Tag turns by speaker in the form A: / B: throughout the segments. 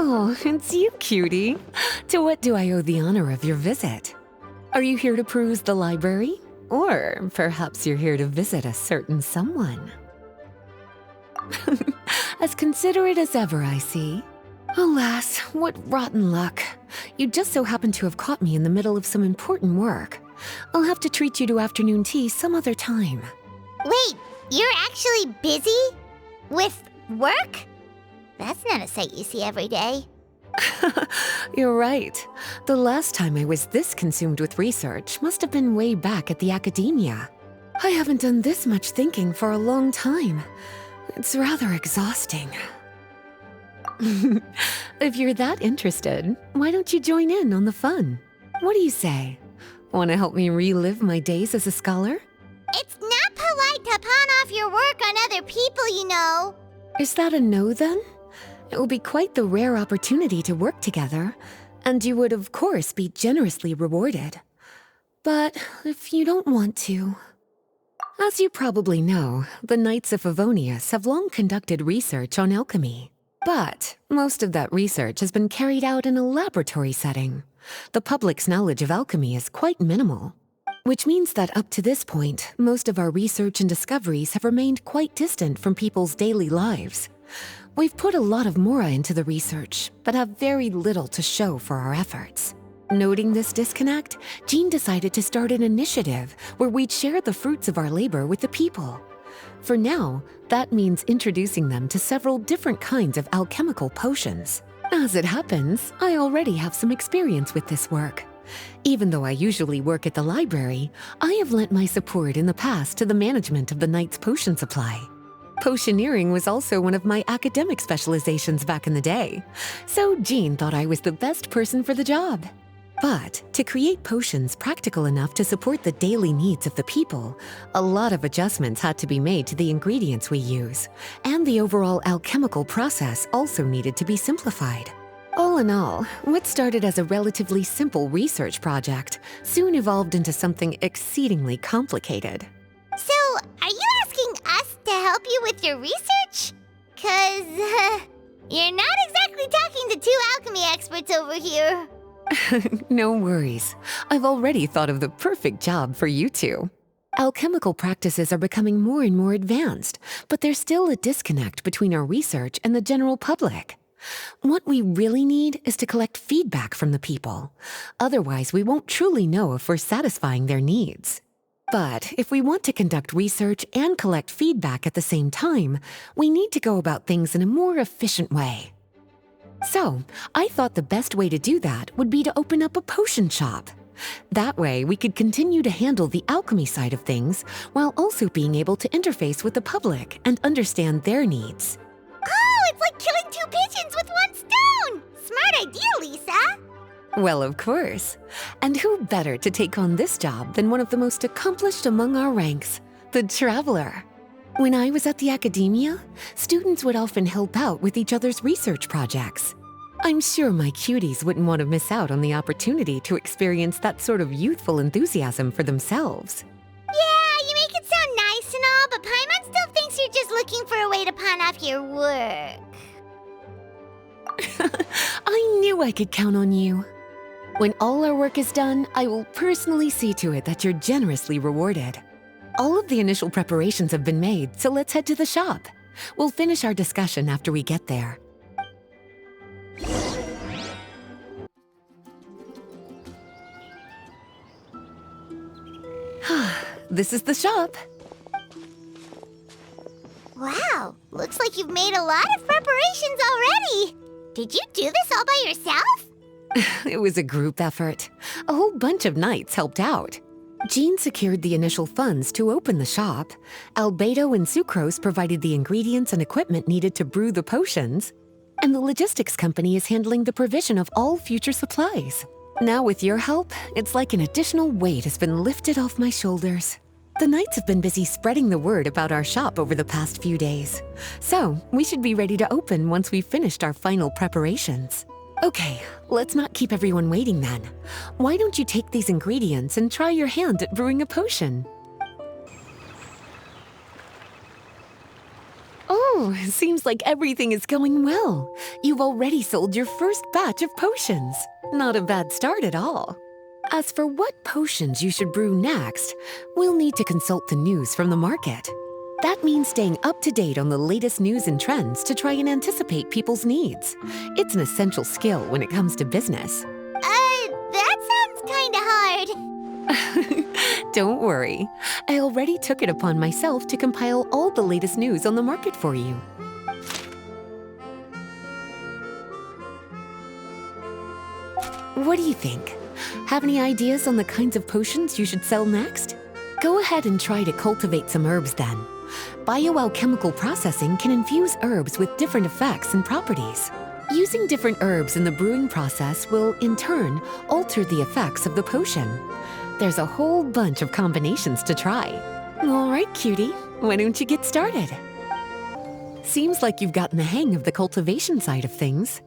A: Oh, it's you, cutie. To what do I owe the honor of your visit? Are you here to peruse the library? Or perhaps you're here to visit a certain someone? As considerate as ever, I see. Alas, what rotten luck. You just so happen to have caught me in the middle of some important work. I'll have to treat you to afternoon tea some other time.
B: Wait, you're actually busy? With work? That's not a sight you see every day.
A: You're right. The last time I was this consumed with research must have been way back at the academia. I haven't done this much thinking for a long time. It's rather exhausting. If you're that interested, why don't you join in on the fun? What do you say? Want to help me relive my days as a scholar?
B: It's not polite to pawn off your work on other people, you know.
A: Is that a no, then? It will be quite the rare opportunity to work together, and you would, of course, be generously rewarded. But if you don't want to... As you probably know, the Knights of Favonius have long conducted research on alchemy. But most of that research has been carried out in a laboratory setting. The public's knowledge of alchemy is quite minimal, which means that up to this point, most of our research and discoveries have remained quite distant from people's daily lives. We've put a lot of mora into the research, but have very little to show for our efforts. Noting this disconnect, Jean decided to start an initiative where we'd share the fruits of our labor with the people. For now, that means introducing them to several different kinds of alchemical potions. As it happens, I already have some experience with this work. Even though I usually work at the library, I have lent my support in the past to the management of the Knight's potion supply. Potioneering was also one of my academic specializations back in the day, so Jean thought I was the best person for the job. But to create potions practical enough to support the daily needs of the people, a lot of adjustments had to be made to the ingredients we use, and the overall alchemical process also needed to be simplified. All in all, what started as a relatively simple research project soon evolved into something exceedingly complicated.
B: So, are you asking us to help you with your research? 'Cause, you're not exactly talking to two alchemy experts over here.
A: No worries. I've already thought of the perfect job for you two. Alchemical practices are becoming more and more advanced, but there's still a disconnect between our research and the general public. What we really need is to collect feedback from the people. Otherwise, we won't truly know if we're satisfying their needs. But if we want to conduct research and collect feedback at the same time, we need to go about things in a more efficient way. So, I thought the best way to do that would be to open up a potion shop. That way, we could continue to handle the alchemy side of things while also being able to interface with the public and understand their needs.
B: Oh, it's like killing two pigeons with one stone! Smart idea, Lisa!
A: Well, of course. And who better to take on this job than one of the most accomplished among our ranks, the Traveler? When I was at the academia, students would often help out with each other's research projects. I'm sure my cuties wouldn't want to miss out on the opportunity to experience that sort of youthful enthusiasm for themselves.
B: Yeah, you make it sound nice and all, but Paimon still thinks you're just looking for a way to pawn off your work.
A: I knew I could count on you. When all our work is done, I will personally see to it that you're generously rewarded. All of the initial preparations have been made, so let's head to the shop. We'll finish our discussion after we get there. This is the shop.
B: Wow, looks like you've made a lot of preparations already. Did you do this all by yourself?
A: It was a group effort. A whole bunch of knights helped out. Jean secured the initial funds to open the shop. Albedo and Sucrose provided the ingredients and equipment needed to brew the potions. And the logistics company is handling the provision of all future supplies. Now with your help, it's like an additional weight has been lifted off my shoulders. The knights have been busy spreading the word about our shop over the past few days. So we should be ready to open once we've finished our final preparations. Okay, let's not keep everyone waiting then. Why don't you take these ingredients and try your hand at brewing a potion? Oh, Oh, seems like everything is going well. You've already sold your first batch of potions. Not a bad start at all. As for what potions you should brew next, we'll need to consult the news from the market. That means staying up to date on the latest news and trends to try and anticipate people's needs. It's an essential skill when it comes to business.
B: That sounds kinda hard.
A: Don't worry. I already took it upon myself to compile all the latest news on the market for you. What do you think? Have any ideas on the kinds of potions you should sell next? Go ahead and try to cultivate some herbs then. Bioalchemical processing can infuse herbs with different effects and properties. Using different herbs in the brewing process will, in turn, alter the effects of the potion. There's a whole bunch of combinations to try. All right, cutie, why don't you get started? Seems like you've gotten the hang of the cultivation side of things.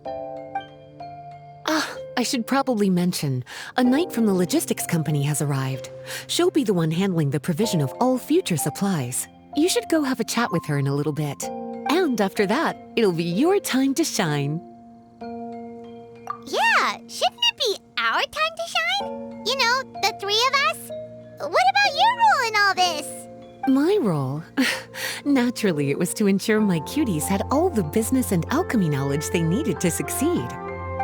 A: I should probably mention, a knight from the logistics company has arrived. She'll be the one handling the provision of all future supplies. You should go have a chat with her in a little bit. And after that, it'll be your time to shine.
B: Yeah, shouldn't it be our time to shine? You know, the three of us? What about your role in all this?
A: My role? Naturally, it was to ensure my cuties had all the business and alchemy knowledge they needed to succeed.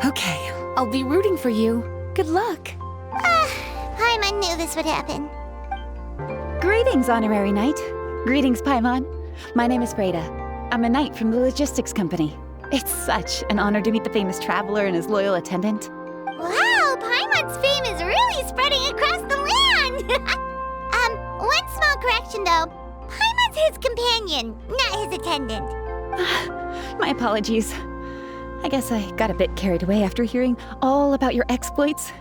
A: Okay, I'll be rooting for you. Good luck.
B: Paimon knew this would happen.
C: Greetings, Honorary Knight. Greetings, Paimon. My name is Freda. I'm a knight from the logistics company. It's such an honor to meet the famous traveler and his loyal attendant.
B: Wow, Paimon's fame is really spreading across the land! One small correction though. Paimon's his companion, not his attendant.
C: My apologies. I guess I got a bit carried away after hearing all about your exploits.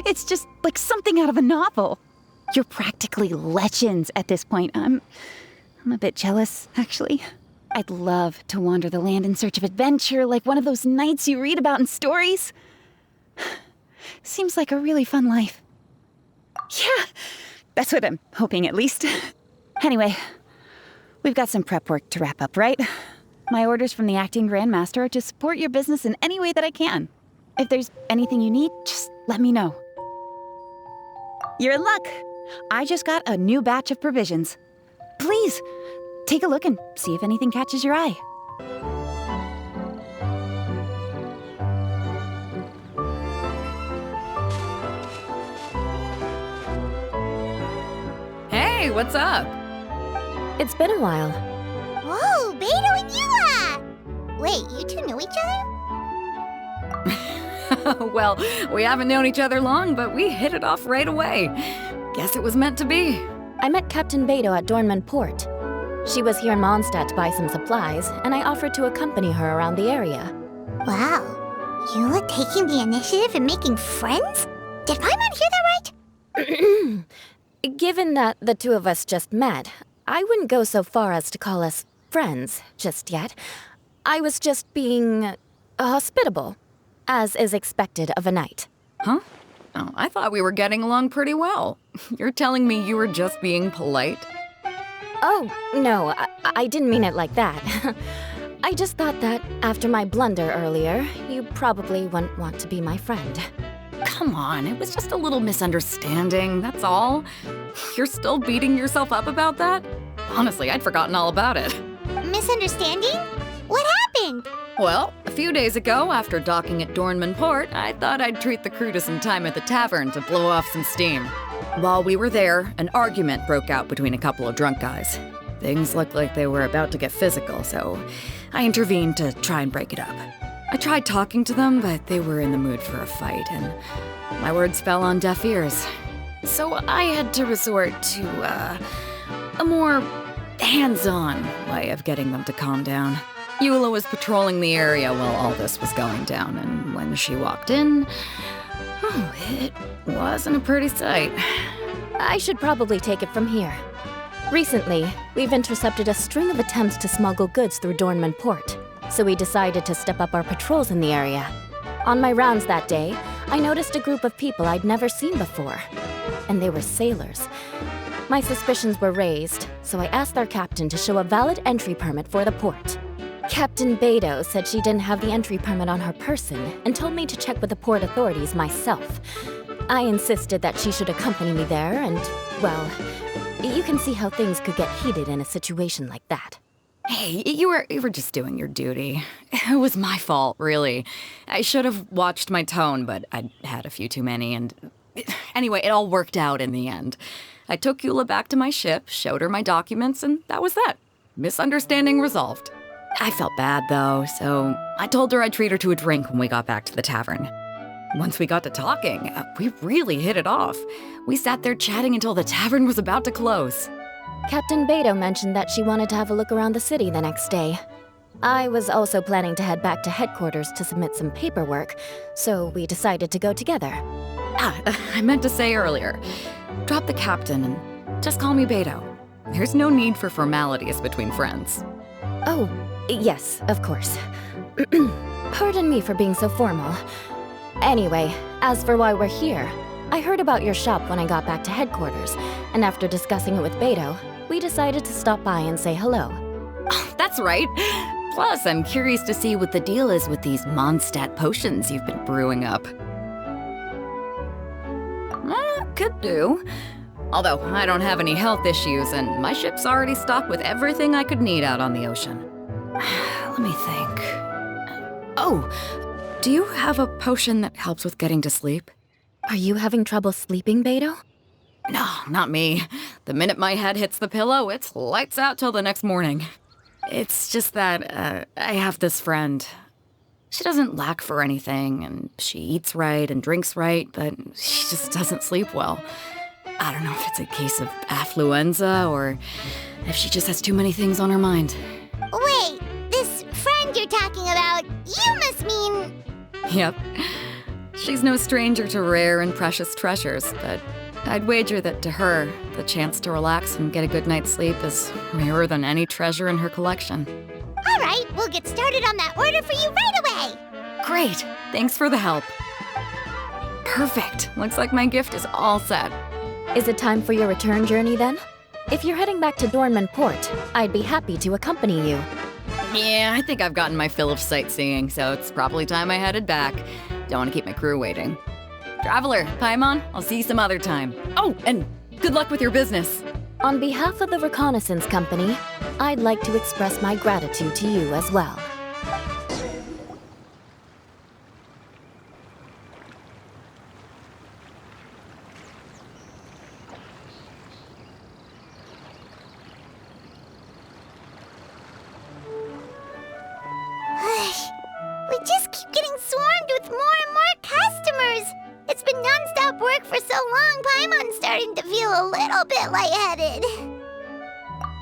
C: It's just like something out of a novel. You're practically legends at this point. I'm a bit jealous, actually. I'd love to wander the land in search of adventure like one of those knights you read about in stories. Seems like a really fun life. Yeah, that's what I'm hoping at least. Anyway, we've got some prep work to wrap up, right? My orders from the acting grandmaster are to support your business in any way that I can. If there's anything you need, just let me know. You're in luck. I just got a new batch of provisions. Please, take a look and see if anything catches your eye.
D: Hey, what's up?
A: It's been a while.
B: Whoa, Beidou and Yua! Wait, you two know each other?
D: Well, we haven't known each other long, but we hit it off right away. Guess it was meant to be.
E: I met Captain Beidou at Dornman Port. She was here in Mondstadt to buy some supplies, and I offered to accompany her around the area.
B: Wow, Yua taking the initiative and making friends? Did Paimon hear that right?
E: Given that the two of us just met, I wouldn't go so far as to call us friends just yet. I was just being hospitable, as is expected of a knight.
D: Huh? Oh, I thought we were getting along pretty well. You're telling me you were just being polite?
E: Oh, no, I didn't mean it like that. I just thought that after my blunder earlier, you probably wouldn't want to be my friend.
D: Come on, it was just a little misunderstanding, that's all. You're still beating yourself up about that? Honestly, I'd forgotten all about it.
B: Misunderstanding? What happened?
D: Well, a few days ago, after docking at Dornman Port, I thought I'd treat the crew to some time at the tavern to blow off some steam. While we were there, an argument broke out between a couple of drunk guys. Things looked like they were about to get physical, so I intervened to try and break it up. I tried talking to them, but they were in the mood for a fight, and my words fell on deaf ears. So I had to resort to, a more hands-on way of getting them to calm down. Eula was patrolling the area while all this was going down, and when she walked in, oh, it wasn't a pretty sight.
E: I should probably take it from here. Recently, we've intercepted a string of attempts to smuggle goods through Dornman Port, so we decided to step up our patrols in the area. On my rounds that day, I noticed a group of people I'd never seen before, and they were sailors. My suspicions were raised, so I asked our captain to show a valid entry permit for the port. Captain Beto said she didn't have the entry permit on her person and told me to check with the port authorities myself. I insisted that she should accompany me there and, well, you can see how things could get heated in a situation like that.
D: Hey, you were just doing your duty. It was my fault, really. I should have watched my tone, but I'd had a few too many, and anyway, it all worked out in the end. I took Eula back to my ship, showed her my documents, and that was that. Misunderstanding resolved. I felt bad, though, so I told her I'd treat her to a drink when we got back to the tavern. Once we got to talking, we really hit it off. We sat there chatting until the tavern was about to close.
E: Captain Beto mentioned that she wanted to have a look around the city the next day. I was also planning to head back to headquarters to submit some paperwork, so we decided to go together.
D: I meant to say earlier, drop the captain and just call me Beto. There's no need for formalities between friends.
E: Oh, yes, of course. Pardon me for being so formal. Anyway, as for why we're here, I heard about your shop when I got back to headquarters, and after discussing it with Beto, we decided to stop by and say hello.
D: Oh, that's right. Plus, I'm curious to see what the deal is with these Mondstadt potions you've been brewing up. Could do. Although, I don't have any health issues, and my ship's already stocked with everything I could need out on the ocean. Let me think. Oh, do you have a potion that helps with getting to sleep?
E: Are you having trouble sleeping, Beto?
D: No, not me. The minute my head hits the pillow, it's lights out till the next morning. It's just that, I have this friend. She doesn't lack for anything, and she eats right and drinks right, but she just doesn't sleep well. I don't know if it's a case of affluenza or if she just has too many things on her mind.
B: Wait, this friend you're talking about, you must mean...
D: Yep. She's no stranger to rare and precious treasures, but I'd wager that to her, the chance to relax and get a good night's sleep is rarer than any treasure in her collection.
B: All right, we'll get started on that order for you right away.
D: Great! Thanks for the help. Perfect. Looks like my gift is all set.
E: Is it time for your return journey then? If you're heading back to Dornman Port, I'd be happy to accompany you.
D: Yeah, I think I've gotten my fill of sightseeing, so it's probably time I headed back. Don't want to keep my crew waiting. Traveler, Paimon, I'll see you some other time. Oh, and good luck with your business.
E: On behalf of the Reconnaissance Company, I'd like to express my gratitude to you as well.
B: We just keep getting swarmed with more and more customers. It's been non-stop work for so long, Paimon's starting to feel a little bit lightheaded.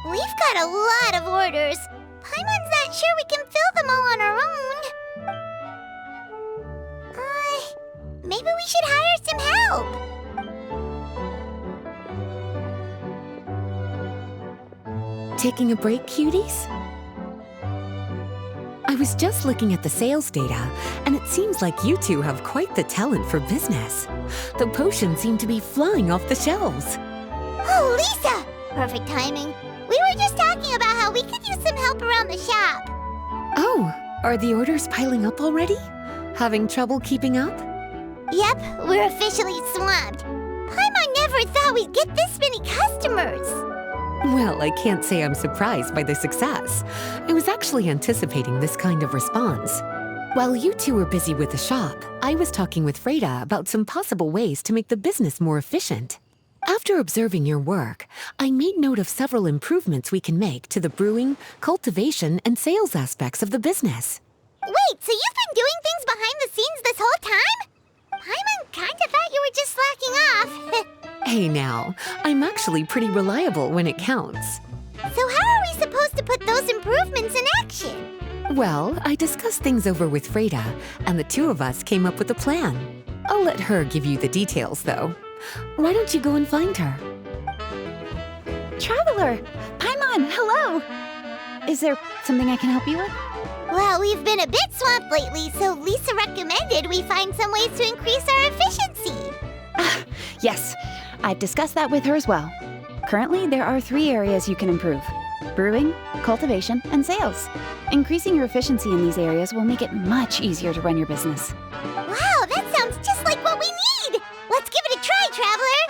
B: We've got a lot of orders. Paimon's not sure we can fill them all on our own. Maybe we should hire some help.
A: Taking a break, cuties? I was just looking at the sales data, and it seems like you two have quite the talent for business. The potions seem to be flying off the shelves.
B: Oh, Lisa! Perfect timing. We were just talking about how we could use some help around the shop.
A: Oh, are the orders piling up already? Having trouble keeping up?
B: Yep, we're officially swamped. Paimon never thought we'd get this many customers.
A: Well, I can't say I'm surprised by the success. I was actually anticipating this kind of response. While you two were busy with the shop, I was talking with Freda about some possible ways to make the business more efficient. After observing your work, I made note of several improvements we can make to the brewing, cultivation, and sales aspects of the business.
B: Wait, so you've been doing things behind the scenes this whole time? Paimon kinda thought you were just slacking off.
A: Hey now, I'm actually pretty reliable when it counts.
B: So how are we supposed to put those improvements in action?
A: Well, I discussed things over with Freda, and the two of us came up with a plan. I'll let her give you the details, though. Why don't you go and find her?
C: Traveler! Paimon, hello! Is there something I can help you with?
B: Well, we've been a bit swamped lately, so Lisa recommended we find some ways to increase our efficiency.
C: Yes, I discussed that with her as well. Currently, there are 3 areas you can improve: brewing, cultivation, and sales. Increasing your efficiency in these areas will make it much easier to run your business.
B: Wow, that sounds just like what we need! Let's give it a try, Traveler!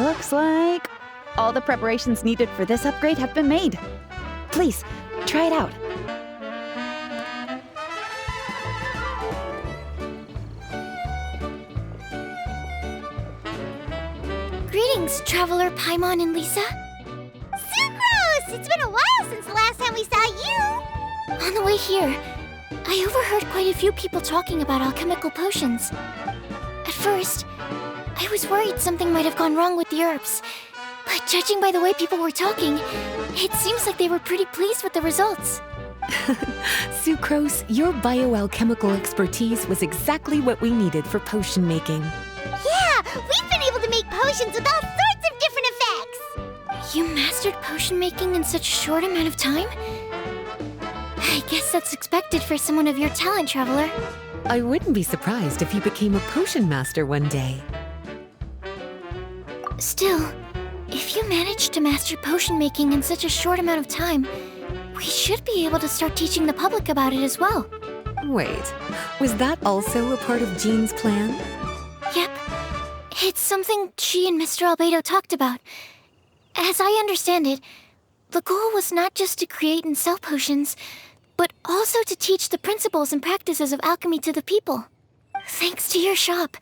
C: Looks like all the preparations needed for this upgrade have been made. Please, try it out.
B: Greetings, Traveler Paimon and Lisa. Sucrose! It's been a while since the last time we saw you! On the way here, I overheard quite a few people talking about alchemical potions. At first, I was worried something might have gone wrong with the herbs. But judging by the way people were talking, it seems like they were pretty pleased with the results.
A: Sucrose, your bioalchemical expertise was exactly what we needed for potion making.
B: Yeah, we've been able to make potions with all sorts of different effects! You mastered potion making in such a short amount of time? I guess that's expected for someone of your talent, Traveler.
A: I wouldn't be surprised if you became a potion master one day.
B: Still, if you managed to master potion making in such a short amount of time, we should be able to start teaching the public about it as well.
A: Wait, was that also a part of Jean's plan?
B: Yep. It's something she and Mr. Albedo talked about. As I understand it, the goal was not just to create and sell potions, but also to teach the principles and practices of alchemy to the people. Thanks to your shop,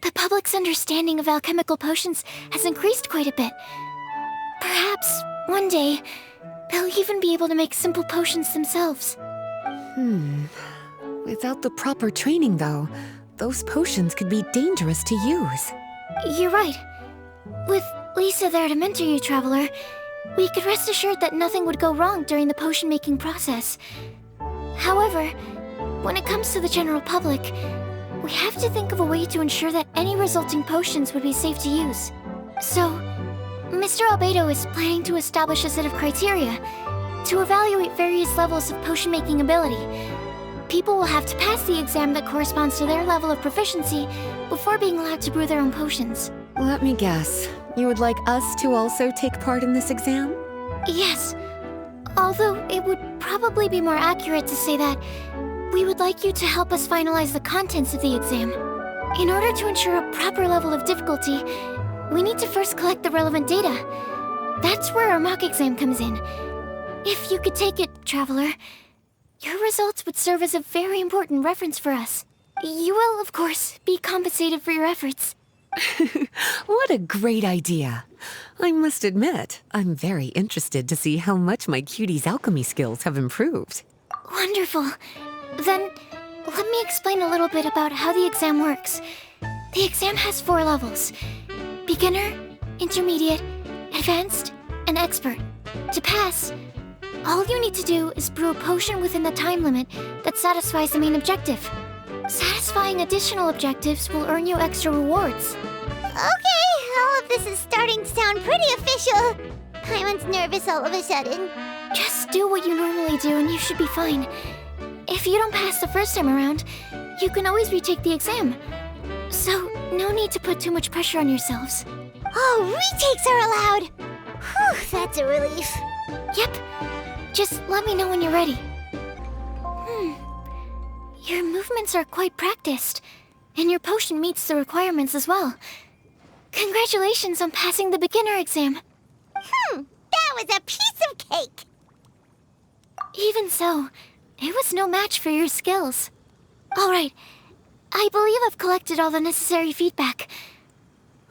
B: the public's understanding of alchemical potions has increased quite a bit. Perhaps, one day, they'll even be able to make simple potions themselves.
A: Without the proper training, though, those potions could be dangerous to use.
B: You're right. With Lisa there to mentor you, Traveler, we could rest assured that nothing would go wrong during the potion-making process. However, when it comes to the general public, we have to think of a way to ensure that any resulting potions would be safe to use. So, Mr. Albedo is planning to establish a set of criteria to evaluate various levels of potion-making ability. People will have to pass the exam that corresponds to their level of proficiency before being allowed to brew their own potions.
A: Let me guess. You would like us to also take part in this exam?
B: Yes. Although it would probably be more accurate to say that we would like you to help us finalize the contents of the exam. In order to ensure a proper level of difficulty, we need to first collect the relevant data. That's where our mock exam comes in. If you could take it, Traveler, your results would serve as a very important reference for us. You will, of course, be compensated for your efforts.
A: What a great idea. I must admit, I'm very interested to see how much my cutie's alchemy skills have improved.
B: Wonderful. Then, let me explain a little bit about how the exam works. The exam has 4 levels: beginner, intermediate, advanced, and expert. To pass, all you need to do is brew a potion within the time limit that satisfies the main objective. Satisfying additional objectives will earn you extra rewards. Okay, all of this is starting to sound pretty official. Paimon's nervous all of a sudden. Just do what you normally do and you should be fine. If you don't pass the first time around, you can always retake the exam. So, no need to put too much pressure on yourselves. Oh, retakes are allowed! Whew, that's a relief. Yep. Just let me know when you're ready. Your movements are quite practiced, and your potion meets the requirements as well. Congratulations on passing the beginner exam. That was a piece of cake! Even so, it was no match for your skills. Alright, I believe I've collected all the necessary feedback.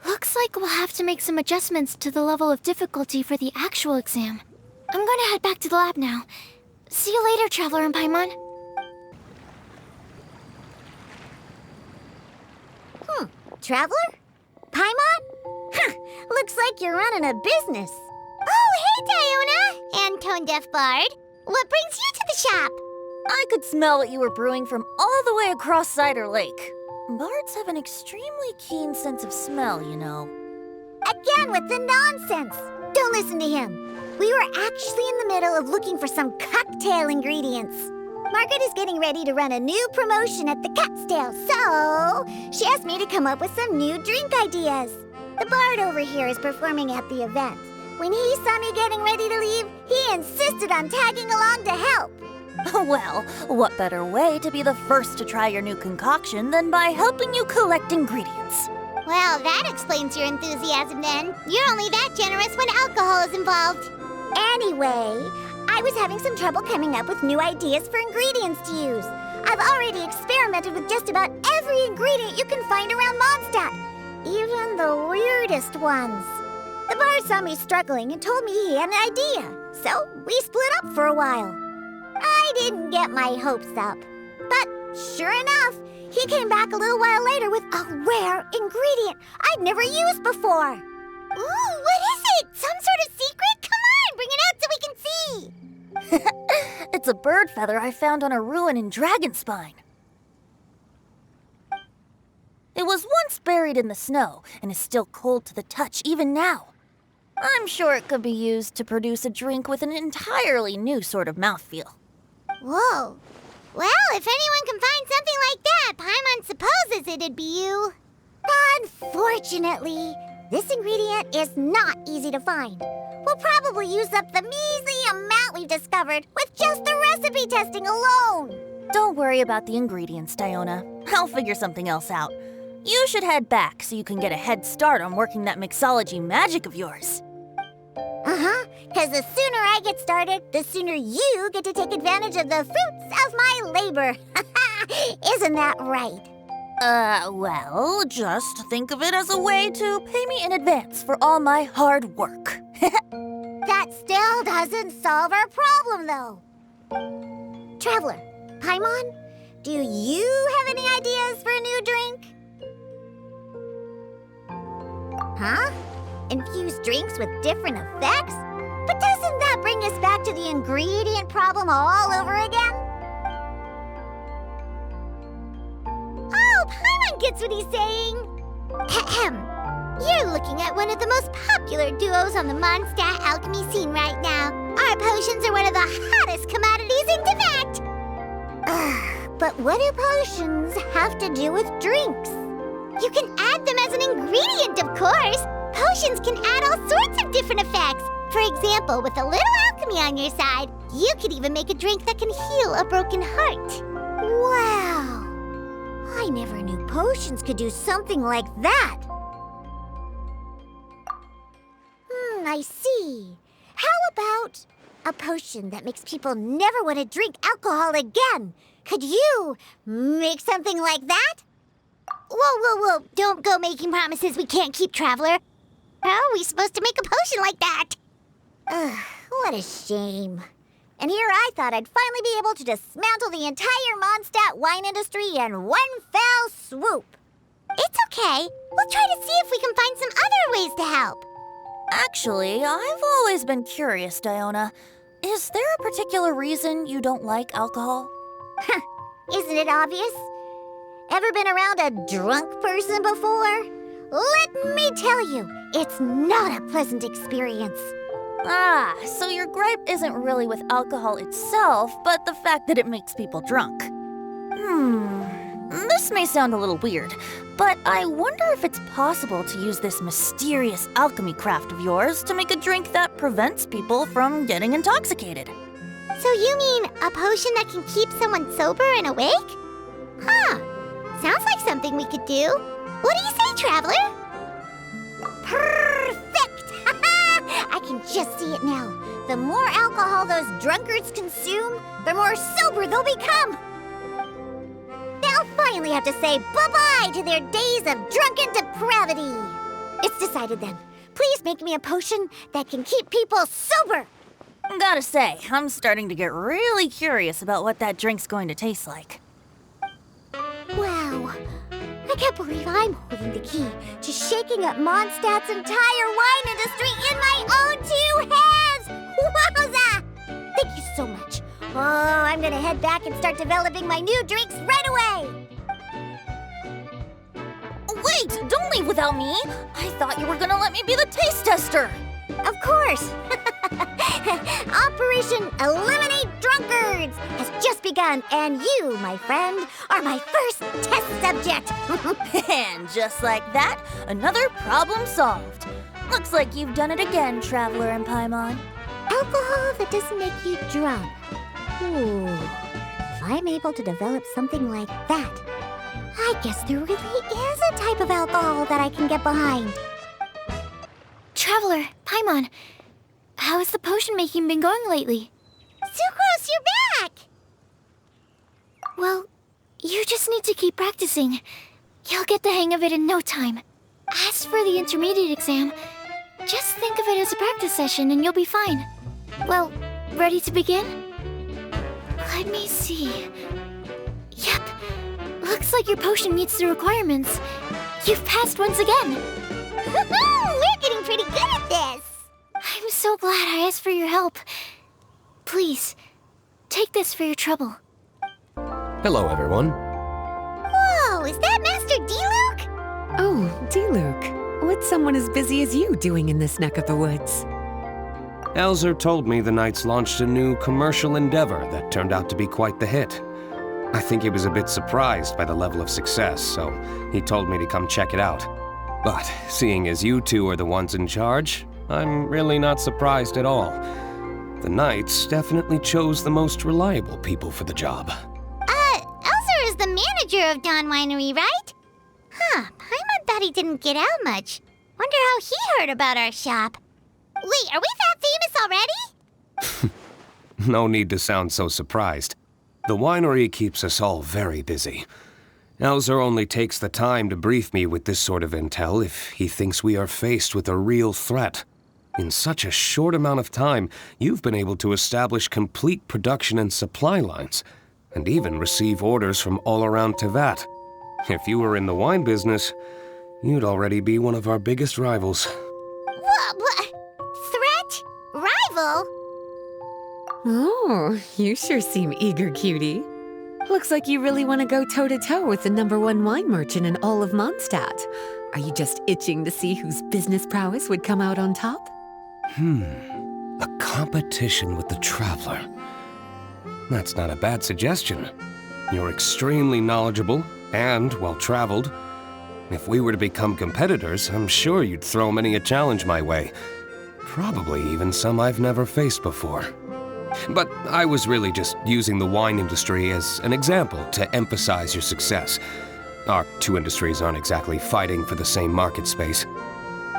B: Looks like we'll have to make some adjustments to the level of difficulty for the actual exam. I'm gonna head back to the lab now. See you later, Traveler and Paimon. Traveler? Paimon? Looks like you're running a business. Oh, hey, Diona! And Tone Deaf Bard. What brings you to the shop?
F: I could smell what you were brewing from all the way across Cider Lake. Bards have an extremely keen sense of smell, you know.
B: Again with the nonsense! Don't listen to him. We were actually in the middle of looking for some cocktail ingredients. Margaret is getting ready to run a new promotion at the Cat's Tail, so she asked me to come up with some new drink ideas. The bard over here is performing at the event. When he saw me getting ready to leave, he insisted on tagging along to help.
F: Well, what better way to be the first to try your new concoction than by helping you collect ingredients?
B: Well, that explains your enthusiasm then. You're only that generous when alcohol is involved. Anyway, I was having some trouble coming up with new ideas for ingredients to use. I've already experimented with just about every ingredient you can find around Mondstadt, even the weirdest ones. The bard saw me struggling and told me he had an idea, so we split up for a while. I didn't get my hopes up, but sure enough, he came back a little while later with a rare ingredient I'd never used before. Ooh, what is it? Some sort of secret? Come on, bring it out so we can see.
F: It's a bird feather I found on a ruin in Dragonspine. It was once buried in the snow and is still cold to the touch even now. I'm sure it could be used to produce a drink with an entirely new sort of mouthfeel.
B: Whoa. Well, if anyone can find something like that, Paimon supposes it'd be you. Unfortunately, this ingredient is not easy to find. We'll probably use up the measly amount we've discovered with just the recipe testing alone.
F: Don't worry about the ingredients, Diona. I'll figure something else out. You should head back so you can get a head start on working that mixology magic of yours.
B: Uh-huh, because the sooner I get started, the sooner you get to take advantage of the fruits of my labor. Isn't that right?
F: Well, just think of it as a way to pay me in advance for all my hard work.
B: That still doesn't solve our problem, though. Traveler, Paimon, do you have any ideas for a new drink? Huh? Infuse drinks with different effects? But doesn't that bring us back to the ingredient problem all over again? Oh, Paimon gets what he's saying. Ahem. You're looking at one of the most popular duos on the Mondstadt alchemy scene right now. Our potions are one of the hottest commodities in Tibet. But what do potions have to do with drinks? You can add them as an ingredient, of course. Potions can add all sorts of different effects. For example, with a little alchemy on your side, you could even make a drink that can heal a broken heart. Wow! I never knew potions could do something like that. I see. How about a potion that makes people never want to drink alcohol again? Could you make something like that? Whoa. Don't go making promises we can't keep, Traveler. How are we supposed to make a potion like that? Ugh, what a shame. And here I thought I'd finally be able to dismantle the entire Mondstadt wine industry in one fell swoop. It's okay. We'll try to see if we can find some other ways to help.
F: Actually, I've always been curious, Diona. Is there a particular reason you don't like alcohol?
B: Isn't it obvious? Ever been around a drunk person before? Let me tell you, it's not a pleasant experience.
F: Ah, so your gripe isn't really with alcohol itself, but the fact that it makes people drunk. This may sound a little weird, but I wonder if it's possible to use this mysterious alchemy craft of yours to make a drink that prevents people from getting intoxicated.
B: So you mean a potion that can keep someone sober and awake? Huh. Sounds like something we could do. What do you say, Traveler? Perfect! I can just see it now. The more alcohol those drunkards consume, the more sober they'll become. They'll finally have to say bye-bye to their days of drunken depravity. It's decided then. Please make me a potion that can keep people sober.
F: Gotta say, I'm starting to get really curious about what that drink's going to taste like.
B: Wow. I can't believe I'm holding the key to shaking up Mondstadt's entire wine industry in my own two hands! Wowza! Thank you so much. Oh, I'm gonna head back and start developing my new drinks right away!
F: Wait, don't leave without me! I thought you were gonna let me be the taste tester!
B: Of course! Operation Eliminate Drunkards has just begun, and you, my friend, are my first test subject.
F: And just like that, another problem solved. Looks like you've done it again, Traveler and Paimon.
B: Alcohol that doesn't make you drunk. Ooh, if I'm able to develop something like that, I guess there really is a type of alcohol that I can get behind.
G: Traveler, Paimon, how has the potion making been going lately?
B: Sucrose, you're back!
G: Well, you just need to keep practicing. You'll get the hang of it in no time. As for the intermediate exam, just think of it as a practice session and you'll be fine. Well, ready to begin? Let me see. Yep, looks like your potion meets the requirements. You've passed once again.
B: We're getting pretty good at this!
G: I'm so glad I asked for your help. Please, take this for your trouble.
H: Hello, everyone.
B: Whoa, is that Master D-Luke?
A: Oh, D-Luke, what's someone as busy as you doing in this neck of the woods?
H: Elzer told me the Knights launched a new commercial endeavor that turned out to be quite the hit. I think he was a bit surprised by the level of success, so he told me to come check it out. But seeing as you two are the ones in charge, I'm really not surprised at all. The Knights definitely chose the most reliable people for the job.
B: Elzer is the manager of Dawn Winery, right? Huh, Paimon thought he didn't get out much. Wonder how he heard about our shop. Wait, are we that famous already?
H: No need to sound so surprised. The winery keeps us all very busy. Elzer only takes the time to brief me with this sort of intel if he thinks we are faced with a real threat. In such a short amount of time, you've been able to establish complete production and supply lines, and even receive orders from all around Tevat. If you were in the wine business, you'd already be one of our biggest rivals.
B: What? Threat? Rival?
A: Oh, you sure seem eager, cutie. Looks like you really want to go toe-to-toe with the #1 wine merchant in all of Mondstadt. Are you just itching to see whose business prowess would come out on top?
H: A competition with the Traveler. That's not a bad suggestion. You're extremely knowledgeable and well-traveled. If we were to become competitors, I'm sure you'd throw many a challenge my way. Probably even some I've never faced before. But I was really just using the wine industry as an example to emphasize your success. Our two industries aren't exactly fighting for the same market space.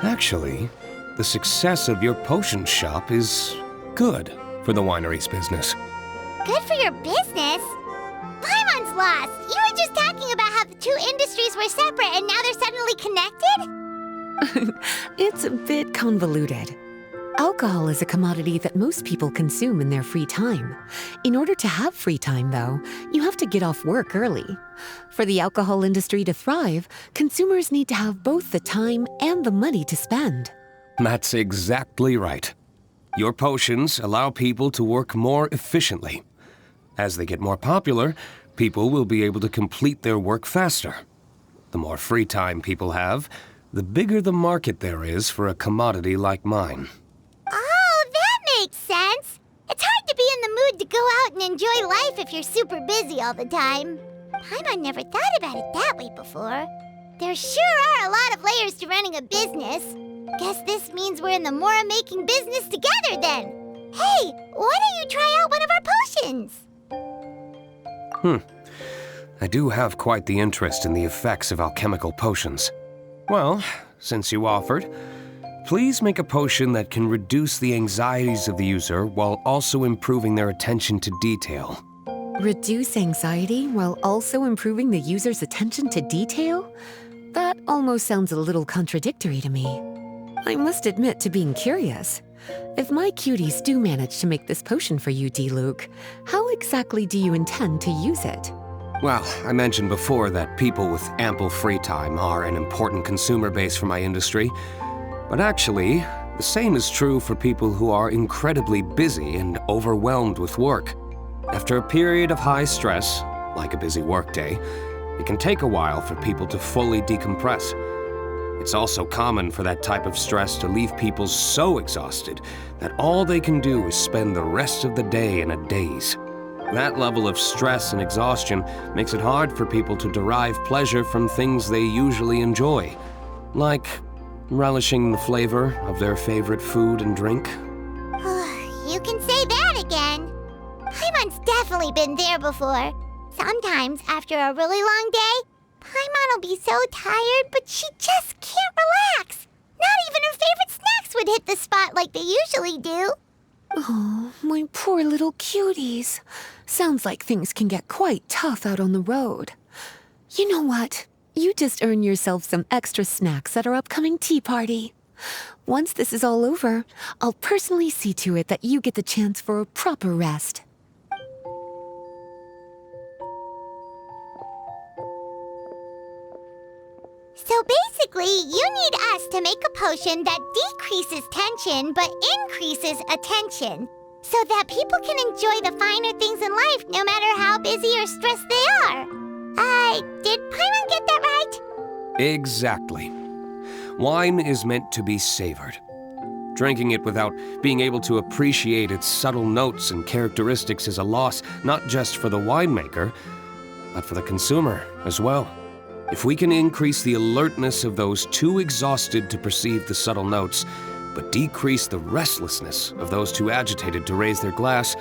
H: Actually, the success of your potion shop is good for the winery's business.
B: Good for your business? Paimon's lost! You were just talking about how the two industries were separate and now they're suddenly connected?
A: It's a bit convoluted. Alcohol is a commodity that most people consume in their free time. In order to have free time, though, you have to get off work early. For the alcohol industry to thrive, consumers need to have both the time and the money to spend.
H: That's exactly right. Your potions allow people to work more efficiently. As they get more popular, people will be able to complete their work faster. The more free time people have, the bigger the market there is for a commodity like mine.
B: Oh, that makes sense. It's hard to be in the mood to go out and enjoy life if you're super busy all the time. Paimon never thought about it that way before. There sure are a lot of layers to running a business. Guess this means we're in the Mora-making business together then. Hey, why don't you try out one of our potions?
H: I do have quite the interest in the effects of alchemical potions. Well, since you offered, please make a potion that can reduce the anxieties of the user while also improving their attention to detail.
A: Reduce anxiety while also improving the user's attention to detail? That almost sounds a little contradictory to me. I must admit to being curious. If my cuties do manage to make this potion for you, D-Luke, how exactly do you intend to use it?
H: Well, I mentioned before that people with ample free time are an important consumer base for my industry. But actually, the same is true for people who are incredibly busy and overwhelmed with work. After a period of high stress, like a busy workday, it can take a while for people to fully decompress. It's also common for that type of stress to leave people so exhausted that all they can do is spend the rest of the day in a daze. That level of stress and exhaustion makes it hard for people to derive pleasure from things they usually enjoy, like relishing the flavor of their favorite food and drink.
B: You can say that again. Paimon's definitely been there before. Sometimes, after a really long day, Paimon will be so tired, but she just can't relax. Not even her favorite snacks would hit the spot like they usually do.
A: Oh, my poor little cuties. Sounds like things can get quite tough out on the road. You know what? You just earn yourself some extra snacks at our upcoming tea party. Once this is all over, I'll personally see to it that you get the chance for a proper rest.
B: So basically, you need us to make a potion that decreases tension but increases attention, so that people can enjoy the finer things in life no matter how busy or stressed they are. Did Paimon get that right?
H: Exactly. Wine is meant to be savored. Drinking it without being able to appreciate its subtle notes and characteristics is a loss not just for the winemaker, but for the consumer as well. If we can increase the alertness of those too exhausted to perceive the subtle notes, but decrease the restlessness of those too agitated to raise their glass,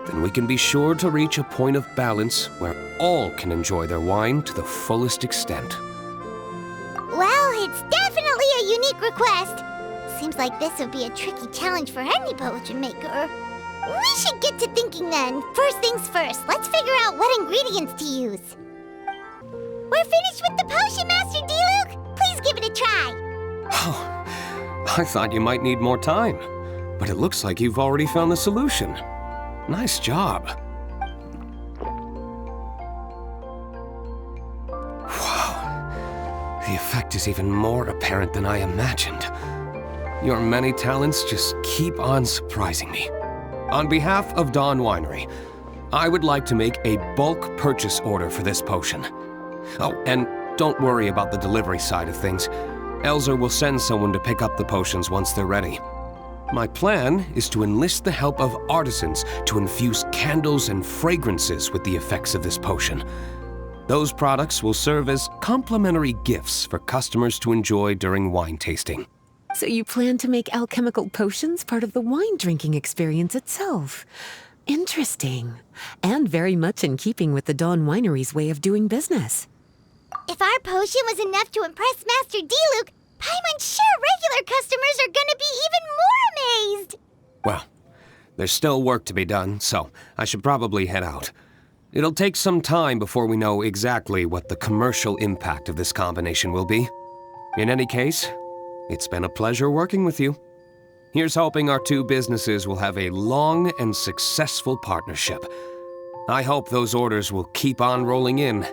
H: then we can be sure to reach a point of balance where all can enjoy their wine to the fullest extent.
B: Well, it's definitely a unique request. Seems like this would be a tricky challenge for any potion maker. We should get to thinking then. First things first, let's figure out what ingredients to use. We're finished with the potion, Master D-Luke. Please give it a try.
H: Oh, I thought you might need more time, but it looks like you've already found the solution. Nice job. Wow, the effect is even more apparent than I imagined. Your many talents just keep on surprising me. On behalf of Dawn Winery, I would like to make a bulk purchase order for this potion. Oh, and don't worry about the delivery side of things. Elzer will send someone to pick up the potions once they're ready. My plan is to enlist the help of artisans to infuse candles and fragrances with the effects of this potion. Those products will serve as complimentary gifts for customers to enjoy during wine tasting.
A: So you plan to make alchemical potions part of the wine drinking experience itself. Interesting. And very much in keeping with the Dawn Winery's way of doing business.
B: If our potion was enough to impress Master D-Luke, Paimon's sure regular customers are gonna be even more amazed!
H: Well, there's still work to be done, so I should probably head out. It'll take some time before we know exactly what the commercial impact of this combination will be. In any case, it's been a pleasure working with you. Here's hoping our two businesses will have a long and successful partnership. I hope those orders will keep on rolling in,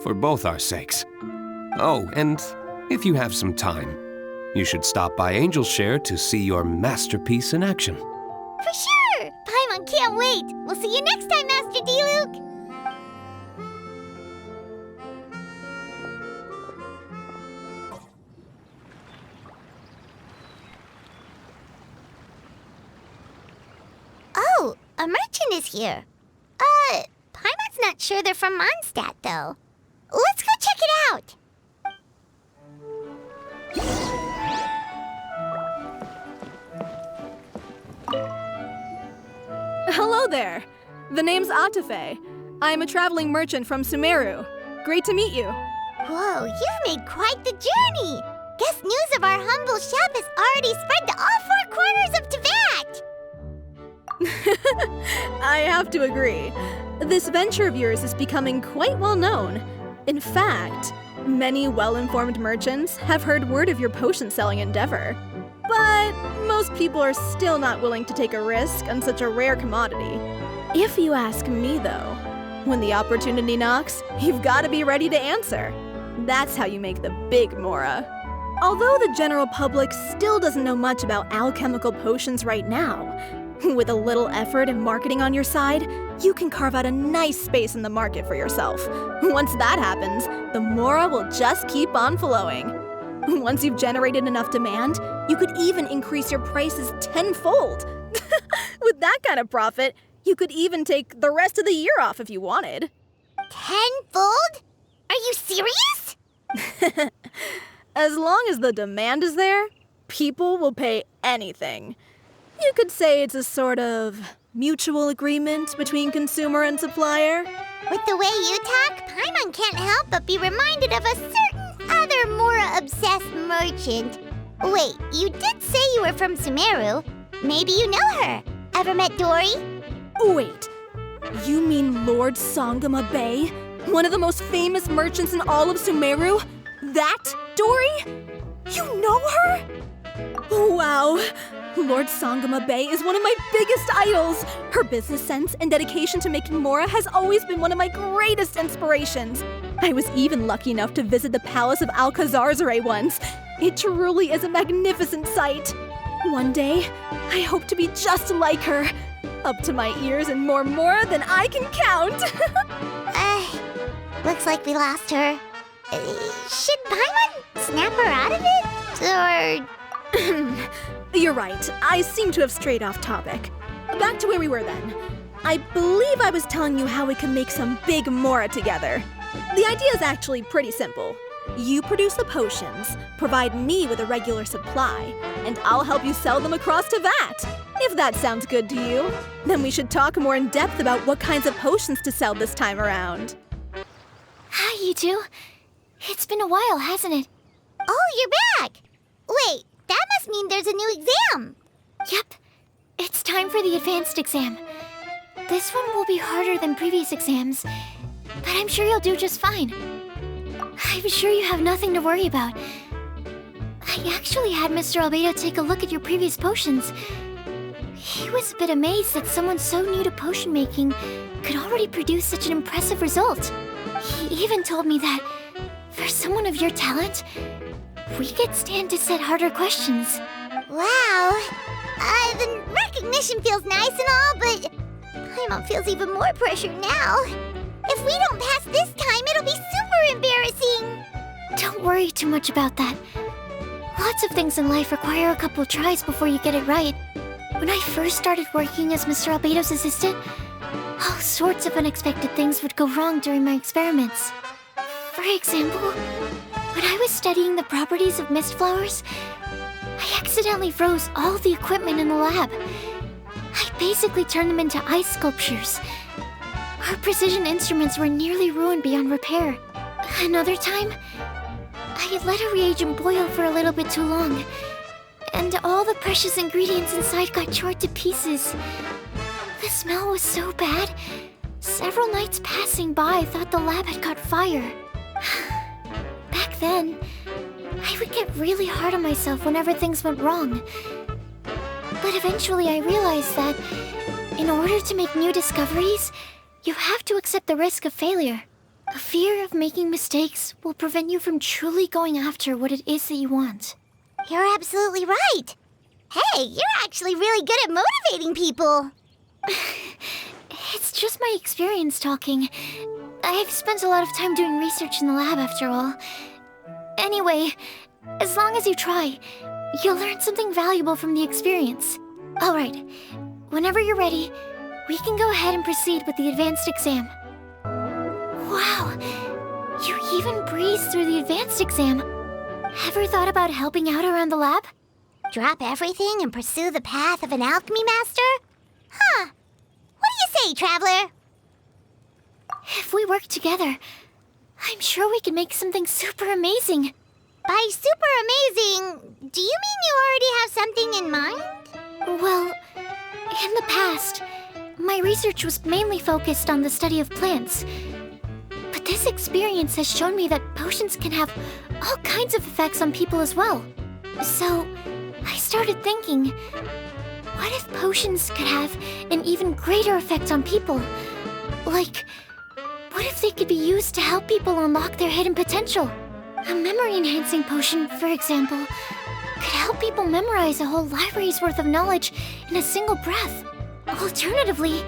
H: for both our sakes. Oh, and if you have some time, you should stop by Angel's Share to see your masterpiece in action.
B: For sure! Paimon can't wait! We'll see you next time, Master D-Luke! Oh, a merchant is here. Paimon's not sure they're from Mondstadt, though. Let's go check it out!
I: Hello there. The name's Atafe. I'm a traveling merchant from Sumeru. Great to meet you.
B: Whoa, you've made quite the journey! Guess news of our humble shop has already spread to all 4 corners of Teyvat!
I: I have to agree. This venture of yours is becoming quite well known. In fact, many well-informed merchants have heard word of your potion-selling endeavor. But most people are still not willing to take a risk on such a rare commodity. If you ask me, though, when the opportunity knocks, you've got to be ready to answer. That's how you make the big Mora. Although the general public still doesn't know much about alchemical potions right now, with a little effort and marketing on your side, you can carve out a nice space in the market for yourself. Once that happens, the Mora will just keep on flowing. Once you've generated enough demand, you could even increase your prices tenfold. With that kind of profit, you could even take the rest of the year off if you wanted.
B: Tenfold? Are you serious?
I: As long as the demand is there, people will pay anything. You could say it's a sort of mutual agreement between consumer and supplier.
B: With the way you talk, Paimon can't help but be reminded of a certain other Mora-obsessed merchant. Wait, you did say you were from Sumeru. Maybe you know her. Ever met Dory?
I: Wait, you mean Lord Sangama Bay? One of the most famous merchants in all of Sumeru? That Dory? You know her? Wow. Lord Sangama Bay is one of my biggest idols. Her business sense and dedication to making Mora has always been one of my greatest inspirations. I was even lucky enough to visit the Palace of Alcazarzare once. It truly is a magnificent sight. One day, I hope to be just like her. Up to my ears in more Mora than I can count.
B: Looks like we lost her. Should Paimon snap her out of it? Or...
I: You're right. I seem to have strayed off topic. Back to where we were then. I believe I was telling you how we can make some big Mora together. The idea is actually pretty simple. You produce the potions, provide me with a regular supply, and I'll help you sell them across to Vat. If that sounds good to you, then we should talk more in depth about what kinds of potions to sell this time around.
G: Hi, you two. It's been a while, hasn't it?
B: Oh, you're back! Wait, that must mean there's a new exam!
G: Yep. It's time for the advanced exam. This one will be harder than previous exams, but I'm sure you'll do just fine. I'm sure you have nothing to worry about. I actually had Mr. Albedo take a look at your previous potions. He was a bit amazed that someone so new to potion making could already produce such an impressive result. He even told me that, for someone of your talent, we could stand to set harder questions.
B: Wow. The recognition feels nice and all, but Paimon feels even more pressure now. If we don't pass this time, it'll be super embarrassing.
G: Don't worry too much about that. Lots of things in life require a couple tries before you get it right. When I first started working as Mr. Albedo's assistant, all sorts of unexpected things would go wrong during my experiments. For example, when I was studying the properties of mist flowers, I accidentally froze all the equipment in the lab. I basically turned them into ice sculptures. Our precision instruments were nearly ruined beyond repair. Another time, I let a reagent boil for a little bit too long, and all the precious ingredients inside got charred to pieces. The smell was so bad, several nights passing by thought the lab had caught fire. Back then, I would get really hard on myself whenever things went wrong. But eventually I realized that in order to make new discoveries, you have to accept the risk of failure. A fear of making mistakes will prevent you from truly going after what it is that you want.
B: You're absolutely right. Hey, you're actually really good at motivating people.
G: It's just my experience talking. I've spent a lot of time doing research in the lab after all. Anyway, as long as you try, you'll learn something valuable from the experience. Alright, whenever you're ready, we can go ahead and proceed with the advanced exam. Wow, you even breezed through the advanced exam. Ever thought about helping out around the lab?
B: Drop everything and pursue the path of an alchemy master? Huh. What do you say, Traveler?
G: If we work together, I'm sure we can make something super amazing.
B: By super amazing, do you mean you already have something in mind?
G: Well, in the past, my research was mainly focused on the study of plants. But this experience has shown me that potions can have all kinds of effects on people as well. So, I started thinking, what if potions could have an even greater effect on people? Like, what if they could be used to help people unlock their hidden potential? A memory-enhancing potion, for example, could help people memorize a whole library's worth of knowledge in a single breath. Alternatively,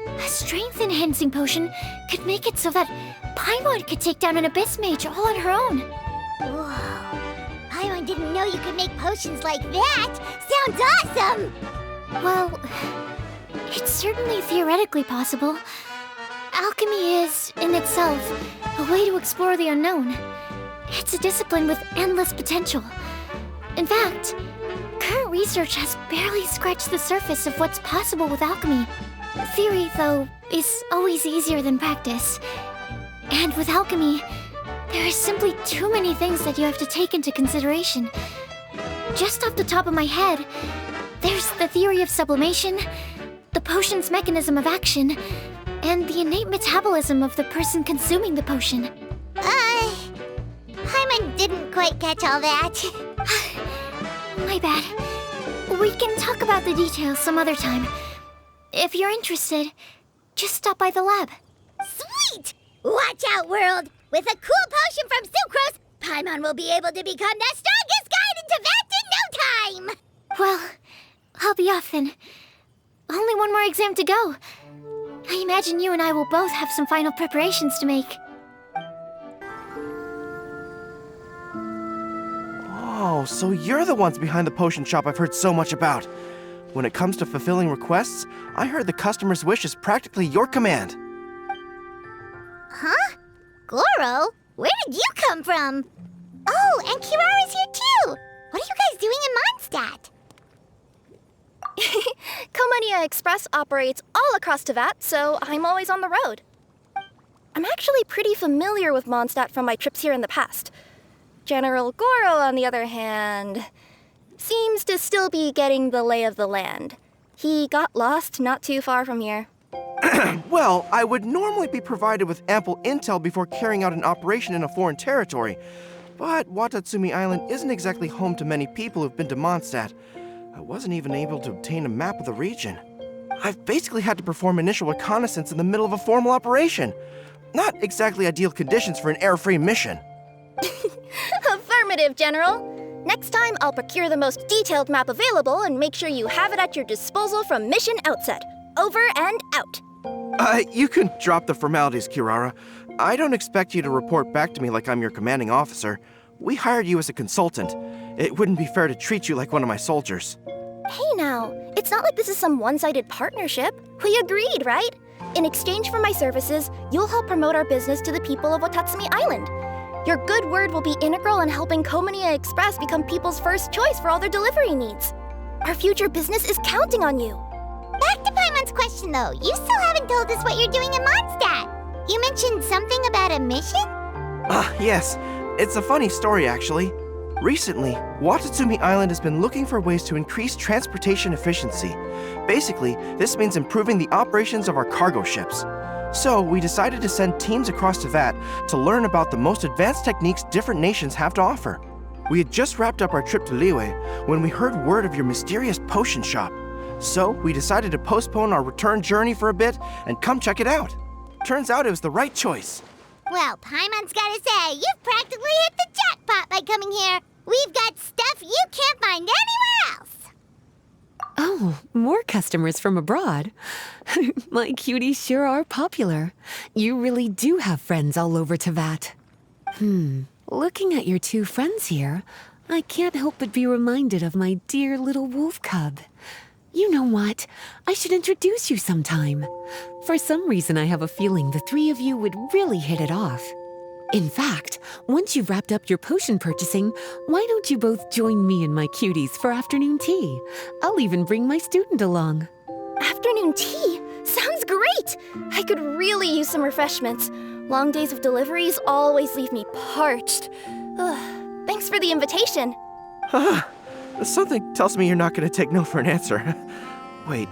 G: a strength-enhancing potion could make it so that Paimon could take down an Abyss Mage all on her own.
B: Whoa. didn't know you could make potions like that. Sounds awesome!
G: Well, it's certainly theoretically possible. Alchemy is, in itself, a way to explore the unknown. It's a discipline with endless potential. In fact, current research has barely scratched the surface of what's possible with alchemy. Theory, though, is always easier than practice. And with alchemy, there are simply too many things that you have to take into consideration. Just off the top of my head, there's the theory of sublimation, the potion's mechanism of action, and the innate metabolism of the person consuming the potion.
B: Paimon didn't quite catch all that.
G: My bad. We can talk about the details some other time. If you're interested, just stop by the lab.
B: Sweet! Watch out, world! With a cool potion from Sucrose, Paimon will be able to become the strongest guide into Vat in no time!
G: Well, I'll be off then. Only one more exam to go. I imagine you and I will both have some final preparations to make.
J: Oh, so you're the ones behind the potion shop I've heard so much about. When it comes to fulfilling requests, I heard the customer's wish is practically your command.
B: Huh? Goro? Where did you come from? Oh, and Kirara's here too! What are you guys doing in Mondstadt?
K: Comania Express operates all across Teyvat, so I'm always on the road. I'm actually pretty familiar with Mondstadt from my trips here in the past. General Goro, on the other hand, seems to still be getting the lay of the land. He got lost not too far from here.
J: Well, I would normally be provided with ample intel before carrying out an operation in a foreign territory, but Watatsumi Island isn't exactly home to many people who've been to Mondstadt. I wasn't even able to obtain a map of the region. I've basically had to perform initial reconnaissance in the middle of a formal operation. Not exactly ideal conditions for an air-free mission.
K: Affirmative, General. Next time, I'll procure the most detailed map available and make sure you have it at your disposal from mission outset. Over and out.
J: You can drop the formalities, Kirara. I don't expect you to report back to me like I'm your commanding officer. We hired you as a consultant. It wouldn't be fair to treat you like one of my soldiers.
K: Hey now, it's not like this is some one-sided partnership. We agreed, right? In exchange for my services, you'll help promote our business to the people of Watatsumi Island. Your good word will be integral in helping Comania Express become people's first choice for all their delivery needs. Our future business is counting on you.
B: Back to Paimon's question though, you still haven't told us what you're doing in Mondstadt. You mentioned something about a mission?
J: Yes. It's a funny story, actually. Recently, Watatsumi Island has been looking for ways to increase transportation efficiency. Basically, this means improving the operations of our cargo ships. So, we decided to send teams across Teyvat to learn about the most advanced techniques different nations have to offer. We had just wrapped up our trip to Liyue when we heard word of your mysterious potion shop. So, we decided to postpone our return journey for a bit and come check it out. Turns out it was the right choice.
B: Well, Paimon's gotta say, you've practically hit the jackpot by coming here. We've got stuff you can't find anywhere else.
A: Oh, more customers from abroad. My cuties sure are popular. You really do have friends all over Teyvat. Looking at your two friends here, I can't help but be reminded of my dear little wolf cub. You know what? I should introduce you sometime. For some reason, I have a feeling the three of you would really hit it off. In fact, once you've wrapped up your potion purchasing, why don't you both join me and my cuties for afternoon tea? I'll even bring my student along.
K: Afternoon tea? Sounds great! I could really use some refreshments. Long days of deliveries always leave me parched. Thanks for the invitation.
J: Something tells me you're not going to take no for an answer. Wait,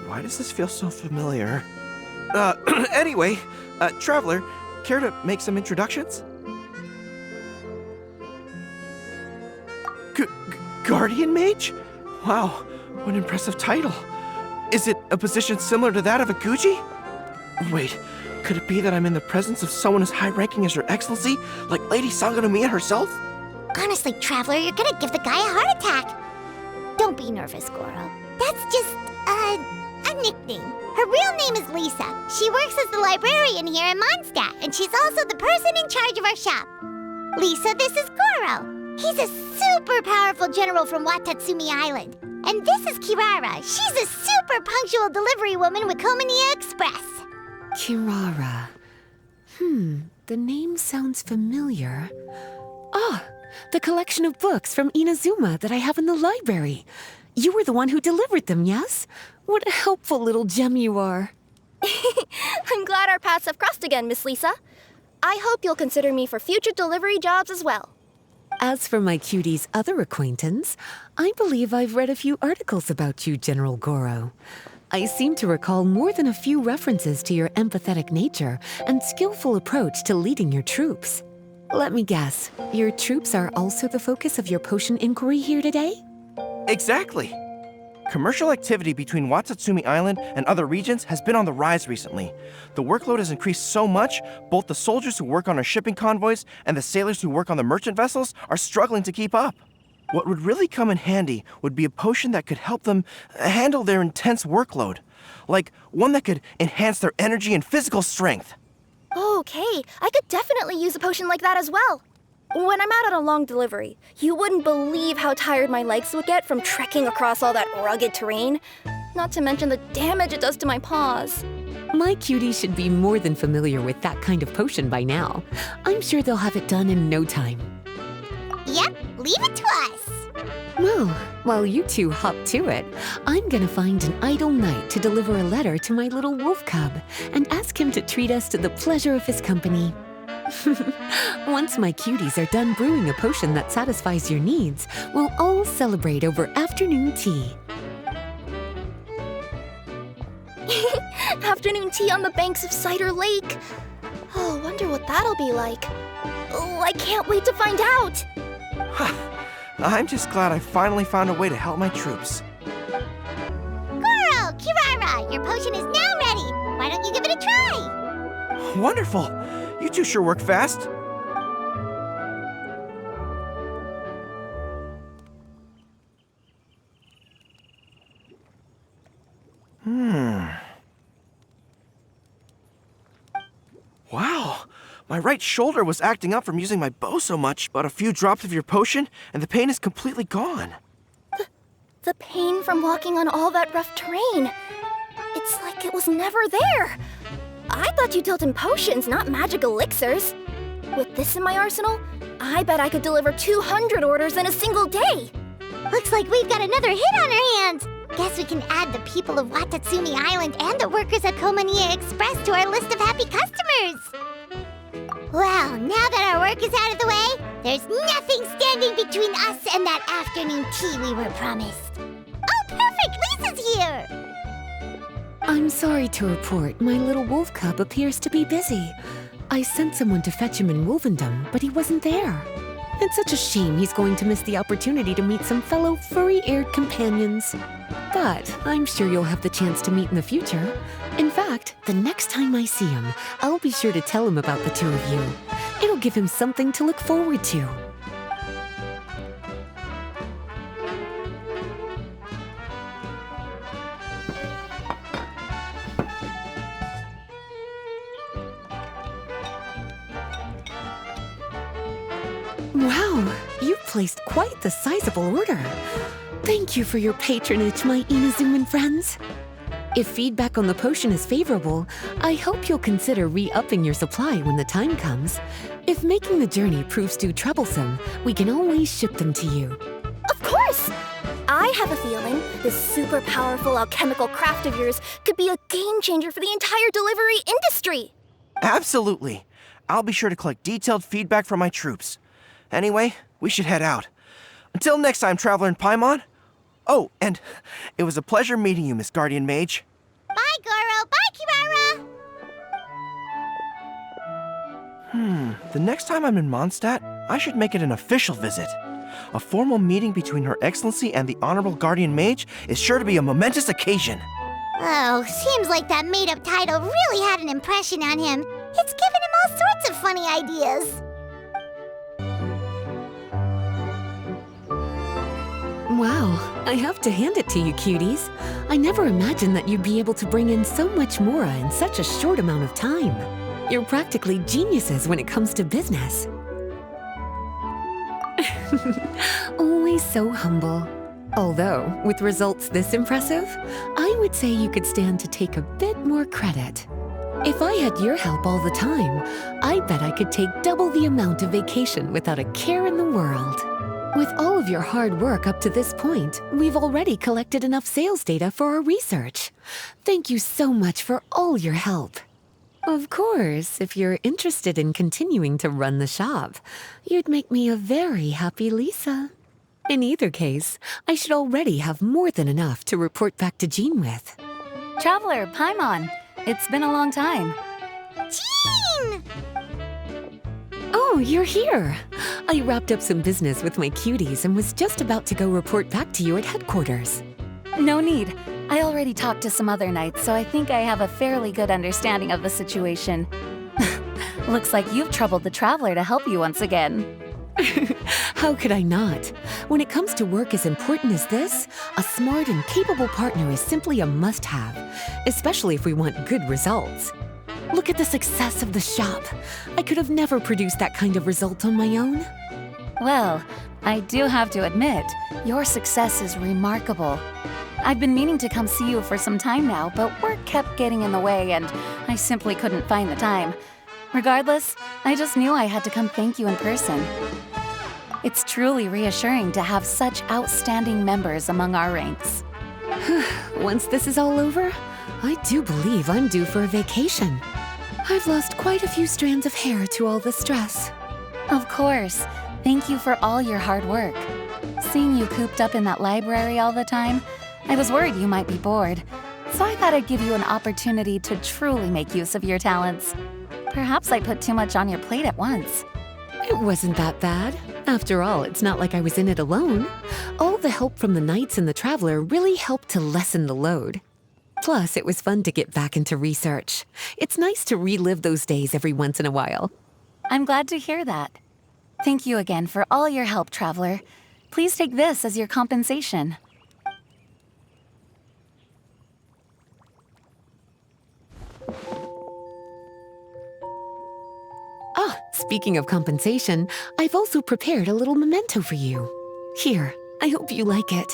J: why does this feel so familiar? Anyway, Traveler, care to make some introductions? Guardian Mage? Wow, what an impressive title. Is it a position similar to that of a Guji? Wait, could it be that I'm in the presence of someone as high-ranking as Your Excellency, like Lady Sangonomiya herself?
B: Honestly, Traveler, you're gonna give the guy a heart attack. Don't be nervous, Goro. That's just, a nickname. Her real name is Lisa. She works as the librarian here in Mondstadt, and she's also the person in charge of our shop. Lisa, this is Goro. He's a super powerful general from Watatsumi Island. And this is Kirara. She's a super punctual delivery woman with Komania Express.
A: Kirara. The name sounds familiar. Ah, the collection of books from Inazuma that I have in the library. You were the one who delivered them, yes? What a helpful little gem you are.
K: I'm glad our paths have crossed again, Miss Lisa. I hope you'll consider me for future delivery jobs as well.
A: As for my cutie's other acquaintance, I believe I've read a few articles about you, General Goro. I seem to recall more than a few references to your empathetic nature and skillful approach to leading your troops. Let me guess, your troops are also the focus of your potion inquiry here today?
J: Exactly. Commercial activity between Watatsumi Island and other regions has been on the rise recently. The workload has increased so much, both the soldiers who work on our shipping convoys and the sailors who work on the merchant vessels are struggling to keep up. What would really come in handy would be a potion that could help them handle their intense workload. Like one that could enhance their energy and physical strength.
K: Okay, I could definitely use a potion like that as well. When I'm out on a long delivery, you wouldn't believe how tired my legs would get from trekking across all that rugged terrain. Not to mention the damage it does to my paws.
A: My cutie should be more than familiar with that kind of potion by now. I'm sure they'll have it done in no time.
B: Yep, leave it to us.
A: Well, while you two hop to it, I'm gonna find an idle knight to deliver a letter to my little wolf cub and ask him to treat us to the pleasure of his company. Once my cuties are done brewing a potion that satisfies your needs, we'll all celebrate over afternoon tea.
K: Afternoon tea on the banks of Cider Lake. Oh, wonder what that'll be like. Oh, I can't wait to find out.
J: I'm just glad I finally found a way to help my troops.
B: Goro, Kirara, your potion is now ready. Why don't you give it a try?
J: Wonderful! You two sure work fast. Wow, my right shoulder was acting up from using my bow so much, but a few drops of your potion and the pain is completely gone.
K: The pain from walking on all that rough terrain. It's like it was never there. I thought you dealt in potions, not magic elixirs. With this in my arsenal, I bet I could deliver 200 orders in a single day.
B: Looks like we've got another hit on our hands. Guess we can add the people of Watatsumi Island and the workers at Komania Express to our list of happy customers. Well, now that our work is out of the way, there's nothing standing between us and that afternoon tea we were promised. Oh, perfect! Lisa's here!
A: I'm sorry to report, my little wolf cub appears to be busy. I sent someone to fetch him in Wolvendom, but he wasn't there. It's such a shame he's going to miss the opportunity to meet some fellow furry-eared companions. But I'm sure you'll have the chance to meet in the future. In fact, the next time I see him, I'll be sure to tell him about the two of you. It'll give him something to look forward to. Wow, you've placed quite the sizable order. Thank you for your patronage, my Inazuman friends. If feedback on the potion is favorable, I hope you'll consider re-upping your supply when the time comes. If making the journey proves too troublesome, we can always ship them to you.
K: Of course! I have a feeling this super powerful alchemical craft of yours could be a game changer for the entire delivery industry.
J: Absolutely. I'll be sure to collect detailed feedback from my troops. Anyway, we should head out. Until next time, Traveler in Paimon. Oh, and it was a pleasure meeting you, Miss Guardian Mage.
B: Bye, Goro. Bye, Kirara.
J: The next time I'm in Mondstadt, I should make it an official visit. A formal meeting between Her Excellency and the Honorable Guardian Mage is sure to be a momentous occasion.
B: Oh, seems like that made-up title really had an impression on him. It's given him all sorts of funny ideas.
A: Wow, I have to hand it to you, cuties. I never imagined that you'd be able to bring in so much mora in such a short amount of time. You're practically geniuses when it comes to business. Always so humble. Although, with results this impressive, I would say you could stand to take a bit more credit. If I had your help all the time, I bet I could take double the amount of vacation without a care in the world. With all of your hard work up to this point, we've already collected enough sales data for our research. Thank you so much for all your help. Of course, if you're interested in continuing to run the shop, you'd make me a very happy Lisa. In either case, I should already have more than enough to report back to Jean with.
C: Traveler, Paimon, it's been a long time.
B: Jean!
A: Oh, you're here. I wrapped up some business with my cuties and was just about to go report back to you at headquarters.
C: No need. I already talked to some other knights, so I think I have a fairly good understanding of the situation. Looks like you've troubled the Traveler to help you once again.
A: How could I not? When it comes to work as important as this, a smart and capable partner is simply a must-have, especially if we want good results. Look at the success of the shop. I could have never produced that kind of result on my own.
C: Well, I do have to admit, your success is remarkable. I've been meaning to come see you for some time now, but work kept getting in the way and I simply couldn't find the time. Regardless, I just knew I had to come thank you in person. It's truly reassuring to have such outstanding members among our ranks.
A: Once this is all over, I do believe I'm due for a vacation. I've lost quite a few strands of hair to all the stress.
C: Of course. Thank you for all your hard work. Seeing you cooped up in that library all the time, I was worried you might be bored. So I thought I'd give you an opportunity to truly make use of your talents. Perhaps I put too much on your plate at once.
A: It wasn't that bad. After all, it's not like I was in it alone. All the help from the Knights and the Traveler really helped to lessen the load. Plus, it was fun to get back into research. It's nice to relive those days every once in a while.
C: I'm glad to hear that. Thank you again for all your help, Traveler. Please take this as your compensation.
A: Speaking of compensation, I've also prepared a little memento for you. Here, I hope you like it.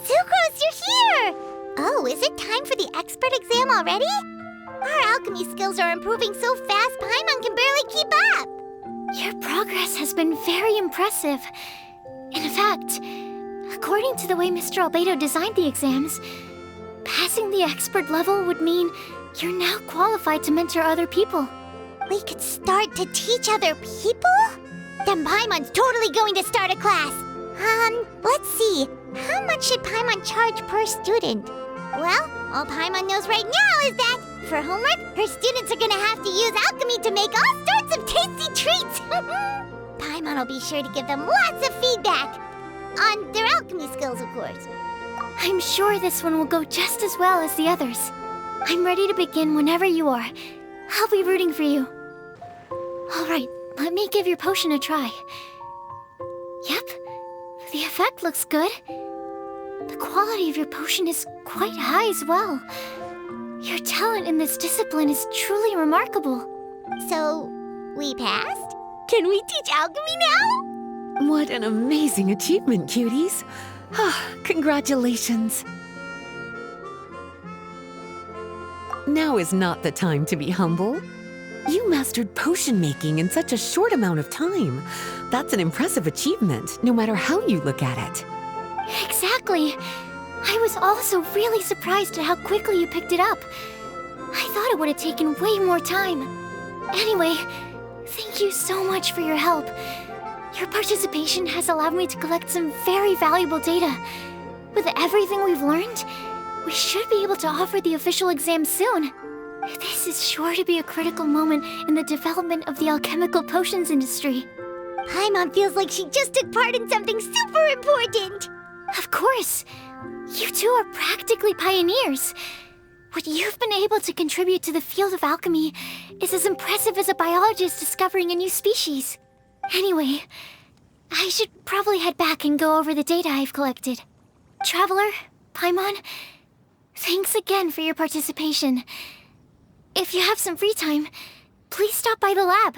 B: Sucrose, you're here! Oh, is it time for the expert exam already? Our alchemy skills are improving so fast, Paimon can barely keep up!
G: Your progress has been very impressive. In fact, according to the way Mr. Albedo designed the exams, passing the expert level would mean you're now qualified to mentor other people.
B: We could start to teach other people? Then Paimon's totally going to start a class. Let's see. How much should Paimon charge per student? Well, all Paimon knows right now is that for homework, her students are gonna have to use alchemy to make all sorts of tasty treats. Paimon will be sure to give them lots of feedback. On their alchemy skills, of course.
G: I'm sure this one will go just as well as the others. I'm ready to begin whenever you are. I'll be rooting for you. All right, let me give your potion a try. Yep, the effect looks good. The quality of your potion is quite high as well. Your talent in this discipline is truly remarkable.
B: So, we passed? Can we teach alchemy now?
A: What an amazing achievement, cuties. Congratulations. Now is not the time to be humble. You mastered potion making in such a short amount of time. That's an impressive achievement, no matter how you look at it.
G: Exactly. I was also really surprised at how quickly you picked it up. I thought it would have taken way more time. Anyway, thank you so much for your help. Your participation has allowed me to collect some very valuable data. With everything we've learned, we should be able to offer the official exam soon. This is sure to be a critical moment in the development of the alchemical potions industry.
B: Paimon feels like she just took part in something super important.
G: Of course. You two are practically pioneers. What you've been able to contribute to the field of alchemy is as impressive as a biologist discovering a new species. Anyway, I should probably head back and go over the data I've collected. Traveler, Paimon, thanks again for your participation. If you have some free time, please stop by the lab.